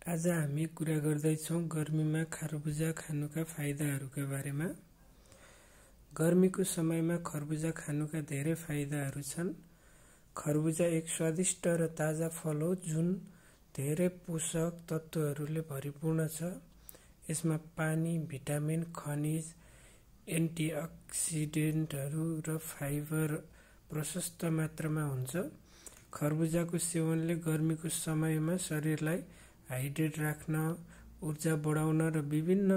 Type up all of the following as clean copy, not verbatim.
आज हामी कुरा गर्दैछौँ गर्मीमा खरबुजा खानुका फाइदाहरूका बारेमा। गर्मीको समयमा खरबुजा खानुका धेरै फाइदाहरू छन्। खरबुजा एक स्वादिष्ट र ताजा फल हो जुन धेरै पोषक तत्त्वहरूले भरिपूर्ण छ। यसमा पानी, भिटामिन, खनिज, एन्टिअक्सिडेन्टहरू र फाइबर प्रशस्त मात्रामा हुन्छ। खरबुजाको सेवनले गर्मीको समयमा शरीरलाई हाइड्रेट राख्न, ऊर्जा बढाउन र विभिन्न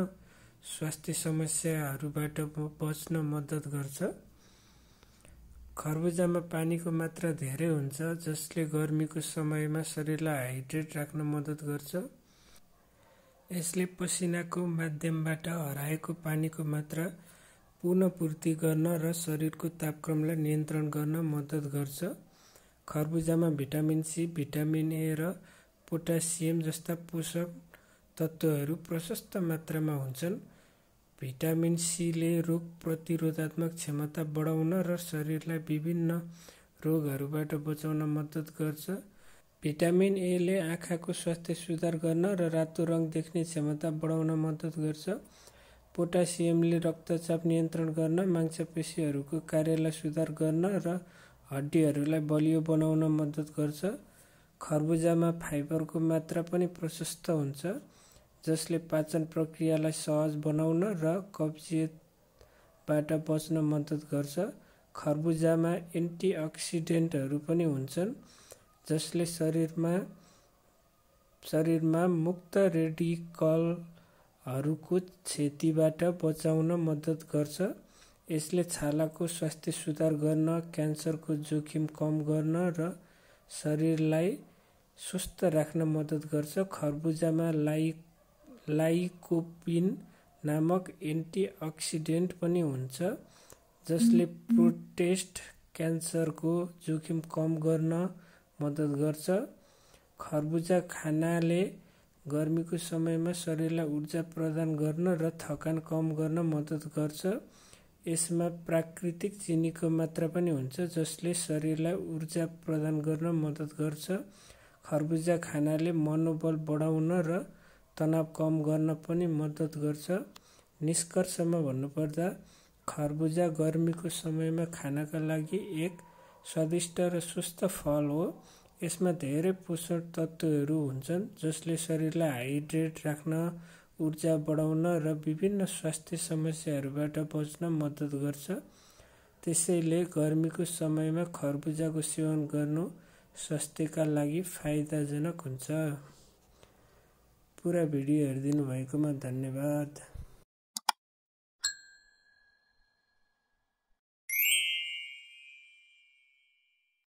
स्वास्थ्य समस्याहरूबाट बच्न मद्दत गर्छ। खरबुजामा पानीको मात्रा धेरै हुन्छ जसले गर्मीको समयमा शरीरलाई हाइड्रेट राख्न मद्दत गर्छ। यसले पसिनाको माध्यमबाट हराएको पानीको मात्रा पुनःपूर्ति गर्न र शरीरको तापक्रमलाई नियन्त्रण गर्न मद्दत गर्छ। खरबुजामा भिटामिन सी, भिटामिन ए र पोटासियम जस्ता पोषक तत्त्वहरू प्रशस्त मात्रामा हुन्छन्। भिटामिन सीले रोग प्रतिरोधात्मक क्षमता बढाउन र शरीरलाई विभिन्न रोगहरूबाट बचाउन मद्दत गर्छ। भिटामिन एले आँखाको स्वास्थ्य सुधार गर्न र रातो रङ देख्ने क्षमता बढाउन मद्दत गर्छ। पोटासियमले रक्तचाप नियन्त्रण गर्न, मांसपेशीहरूको कार्यलाई सुधार गर्न र हड्डीहरूलाई बलियो बनाउन मद्दत गर्छ। खरबुजामा फाइबरको मात्रा पनि प्रशस्त हुन्छ जसले पाचन प्रक्रियालाई सहज बनाउन र कब्जियतबाट बच्न मद्दत गर्छ। खरबुजामा एन्टिअक्सिडेन्टहरू पनि हुन्छन् जसले शरीरमा मुक्त रेडिकलहरूको क्षतिबाट बचाउन मद्दत गर्छ। यसले छालाको स्वास्थ्य सुधार गर्न, क्यान्सरको जोखिम कम गर्न र शरीरलाई स्वस्थ राख्न मद्दत गर्छ। खरबुजामा लाइकोपिन नामक एन्टिअक्सिडेन्ट पनि हुन्छ जसले प्रोस्टेट क्यान्सरको जोखिम कम गर्न मद्दत गर्छ। खरबुजा खानाले गर्मीको समयमा शरीरलाई ऊर्जा प्रदान गर्न र थकान कम गर्न मद्दत गर्छ। यसमा प्राकृतिक चिनीको मात्रा पनि हुन्छ जसले शरीरलाई ऊर्जा प्रदान गर्न मद्दत गर्छ। खरबुजा खानाले मनोबल बढाउन र तनाव कम गर्न पनि मद्दत गर्छ। निष्कर्षमा भन्नुपर्दा खरबुजा गर्मीको समयमा खानका लागि एक स्वादिष्ट र स्वस्थ फल हो। यसमा धेरै पोषक तत्त्वहरू हुन्छन् जसले शरीरलाई हाइड्रेट राख्न, ऊर्जा बढाउन र विभिन्न स्वास्थ्य समस्याहरूबाट बच्न मद्दत गर्छ। त्यसैले गर्मीको समयमा खरबुजाको सेवन गर्नु स्वास्थ्यका लागि फाइदाजनक हुन्छ। पुरा भिडियो हेरिदिनु भएकोमा धन्यवाद।